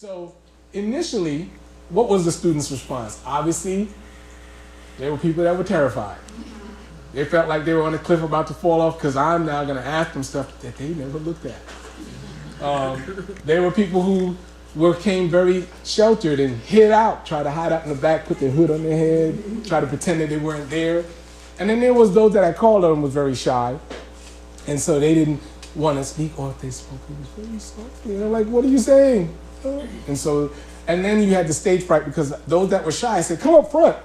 So initially, what was the students' response? Obviously, there were people that were terrified. They felt like they were on a cliff about to fall off because I'm now going to ask them stuff that they never looked at. There were people who came very sheltered and hid out, tried to hide out in the back, put their hood on their head, try to pretend that they weren't there. And then there was those that I called on was very shy. And so they didn't want to speak, or if they spoke, it was very softly. And I'm like, what are you saying? And then you had the stage fright because those that were shy said, come up front,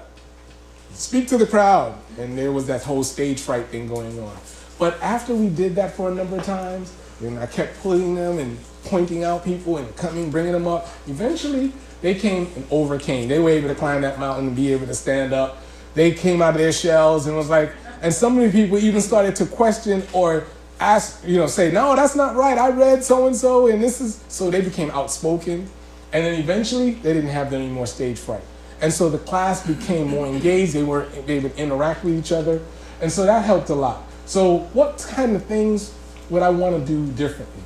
speak to the crowd. And there was that whole stage fright thing going on. But after we did that for a number of times, and I kept pulling them and pointing out people and bringing them up, eventually they came and overcame. They were able to climb that mountain and be able to stand up. They came out of their shells and was like, and some of the people even started to question or ask, say, no, that's not right. I read so-and-so and this is, so they became outspoken. And then eventually they didn't have any more stage fright. And so the class became more engaged. They would interact with each other. And so that helped a lot. So what kind of things would I want to do differently?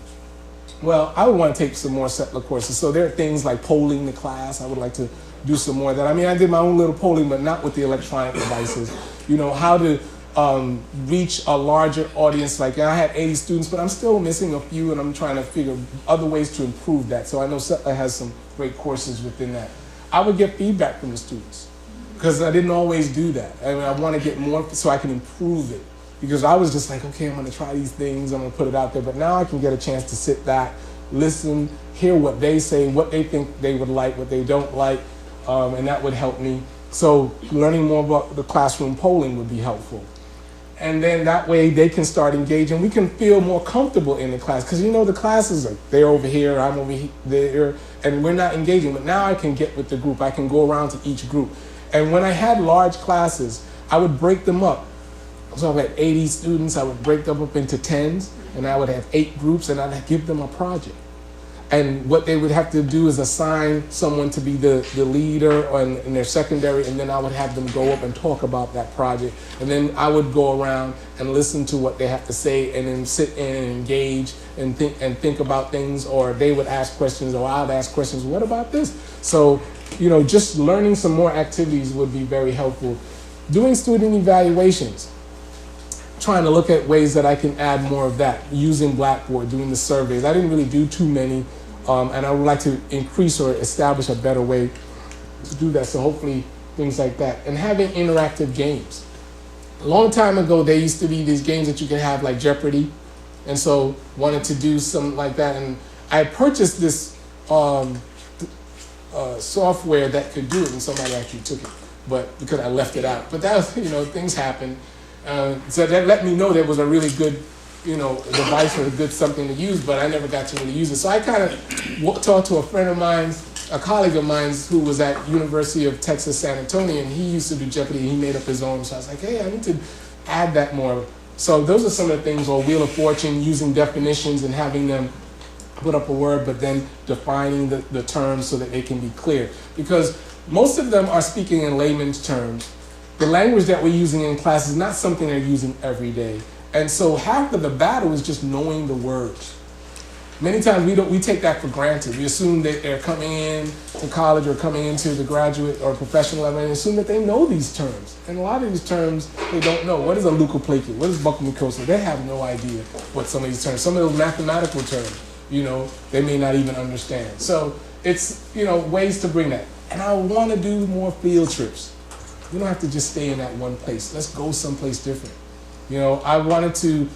Well, I would want to take some more CETLA courses. So there are things like polling the class. I would like to do some more of that. I mean, I did my own little polling, but not with the electronic devices. How to reach a larger audience. Like I had 80 students, but I'm still missing a few, and I'm trying to figure other ways to improve that. So I know CETLA has some great courses within that. I would get feedback from the students because I didn't always do that. I mean, I want to get more so I can improve it. Because I was just like, okay, I'm going to try these things, I'm going to put it out there. But now I can get a chance to sit back, listen, hear what they say, what they think they would like, what they don't like, and that would help me. So learning more about the classroom polling would be helpful. And then that way they can start engaging. We can feel more comfortable in the class. Because the classes are, they're over here, I'm over there, and we're not engaging. But now I can get with the group. I can go around to each group. And when I had large classes, I would break them up. So I had 80 students, I would break them up into 10s, and I would have 8 groups, and I'd give them a project. And what they would have to do is assign someone to be the leader in their secondary, and then I would have them go up and talk about that project. And then I would go around and listen to what they have to say, and then sit in and engage and think about things, or they would ask questions, or I would ask questions, what about this? So, just learning some more activities would be very helpful. Doing student evaluations. Trying to look at ways that I can add more of that, using Blackboard, doing the surveys. I didn't really do too many, and I would like to increase or establish a better way to do that, so hopefully things like that. And having interactive games. A long time ago, there used to be these games that you could have like Jeopardy, and so wanted to do something like that. And I purchased this software that could do it, and somebody actually took it, but because I left it out. But that was, things happen. So that let me know there was a really good, device or a good something to use, but I never got to really use it. So I kind of talked to a friend of mine, a colleague of mine who was at University of Texas, San Antonio, and he used to do Jeopardy, and he made up his own. So I was like, hey, I need to add that more. So those are some of the things, or Wheel of Fortune, using definitions and having them put up a word, but then defining the terms so that they can be clear. Because most of them are speaking in layman's terms. The language that we're using in class is not something they're using every day. And so half of the battle is just knowing the words. Many times we take that for granted. We assume that they're coming in to college or coming into the graduate or professional level and assume that they know these terms. And a lot of these terms they don't know. What is a leukoplakia? What is buccal mucosa? They have no idea what some of these terms, some of those mathematical terms, they may not even understand. So it's, ways to bring that. And I want to do more field trips. We don't have to just stay in that one place. Let's go someplace different. I wanted to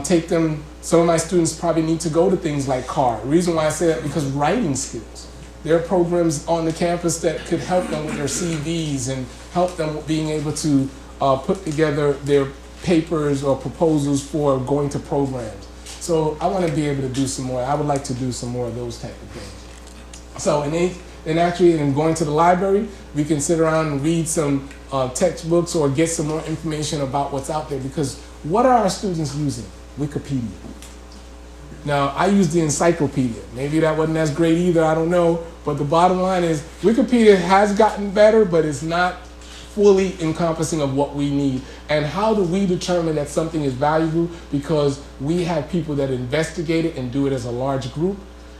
take them, some of my students probably need to go to things like CAR. The reason why I say that, because writing skills. There are programs on the campus that could help them with their CVs and help them with being able to put together their papers or proposals for going to programs. So I want to be able to do some more. I would like to do some more of those type of things. So in going to the library, we can sit around and read some textbooks or get some more information about what's out there, because what are our students using? Wikipedia. Now, I use the encyclopedia. Maybe that wasn't as great either, I don't know. But the bottom line is Wikipedia has gotten better, but it's not fully encompassing of what we need. And how do we determine that something is valuable? Because we have people that investigate it and do it as a large group.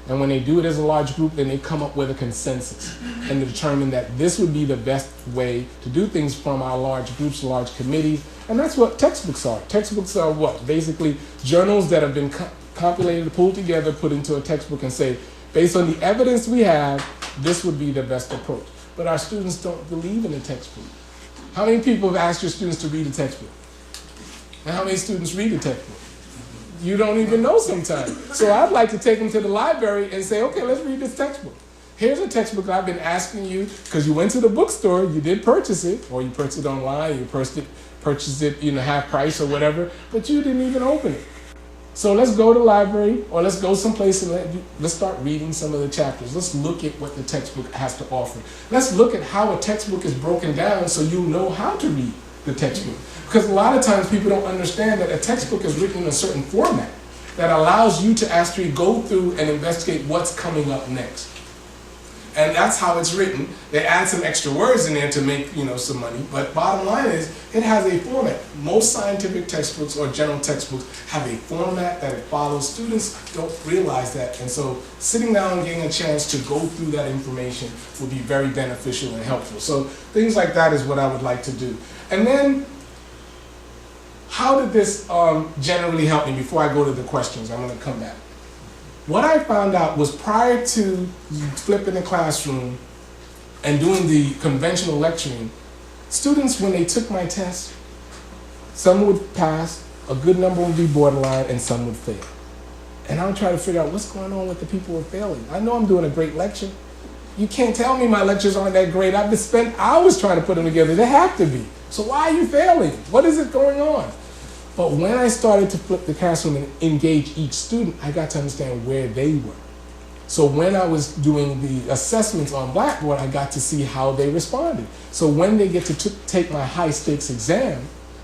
And when they do it as a large group, then they come up with a consensus and determine that this would be the best way to do things from our large groups, large committees. And that's what textbooks are. Textbooks are what? Basically journals that have been compilated, pulled together, put into a textbook and say, based on the evidence we have, this would be the best approach. But our students don't believe in the textbook. How many people have asked your students to read a textbook? And how many students read a textbook? You don't even know sometimes. So I'd like to take them to the library and say, okay, let's read this textbook. Here's a textbook I've been asking you, because you went to the bookstore, you did purchase it, or you purchased it online, you purchased it, half price or whatever, but you didn't even open it. So let's go to the library, or let's go someplace and let's start reading some of the chapters. Let's look at what the textbook has to offer. Let's look at how a textbook is broken down so you know how to read the textbook. Because a lot of times people don't understand that a textbook is written in a certain format that allows you to actually go through and investigate what's coming up next. And that's how it's written. They add some extra words in there to make, some money. But bottom line is, it has a format. Most scientific textbooks or general textbooks have a format that it follows. Students don't realize that. And so sitting down and getting a chance to go through that information will be very beneficial and helpful. So things like that is what I would like to do. And then, how did this generally help me? Before I go to the questions, I'm going to come back. What I found out was, prior to flipping the classroom and doing the conventional lecturing, students, when they took my test, some would pass, a good number would be borderline, and some would fail. And I would try to figure out what's going on with the people who are failing. I know I'm doing a great lecture. You can't tell me my lectures aren't that great. I've spent hours trying to put them together. They have to be. So why are you failing? What is it going on? But when I started to flip the classroom and engage each student, I got to understand where they were. So when I was doing the assessments on Blackboard, I got to see how they responded. So when they get to take my high stakes exam,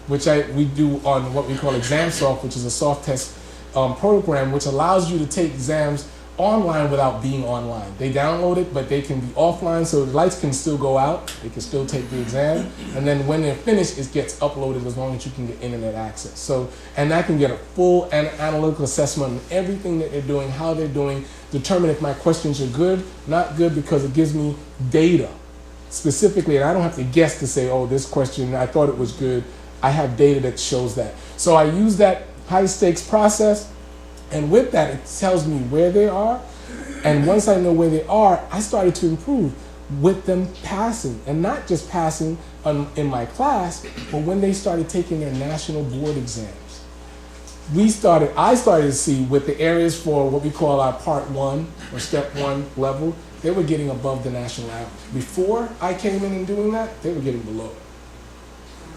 which we do on what we call ExamSoft, which is a soft test program, which allows you to take exams online without being online. They download it, but they can be offline, so the lights can still go out. They can still take the exam, and then when they're finished, it gets uploaded as long as you can get internet access. So, and I can get a full analytical assessment on everything that they're doing, how they're doing, determine if my questions are good, not good, because it gives me data specifically, and I don't have to guess to say, oh, this question, I thought it was good. I have data that shows that. So I use that high stakes process. And with that, it tells me where they are. And once I know where they are, I started to improve with them passing. And not just passing in my class, but when they started taking their national board exams. I started to see with the areas for what we call our Part 1 or Step 1 level, they were getting above the national average. Before I came in and doing that, they were getting below.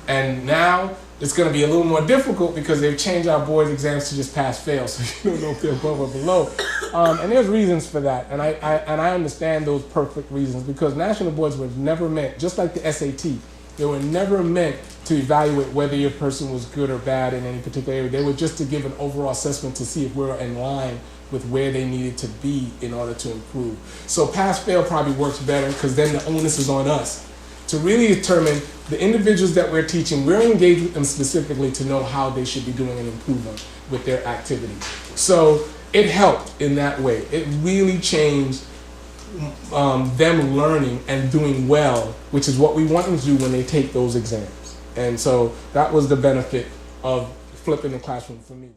And now it's going to be a little more difficult because they've changed our board exams to just pass-fail, so you don't know if they're above or below. And there's reasons for that, and I understand those perfect reasons, because national boards were never meant, just like the SAT, they were never meant to evaluate whether your person was good or bad in any particular area. They were just to give an overall assessment to see if we were in line with where they needed to be in order to improve. So pass-fail probably works better, because then the onus is on us to really determine the individuals that we're teaching. We're engaged with them specifically to know how they should be doing and improving with their activity. So it helped in that way. It really changed them learning and doing well, which is what we want them to do when they take those exams. And so that was the benefit of flipping the classroom for me.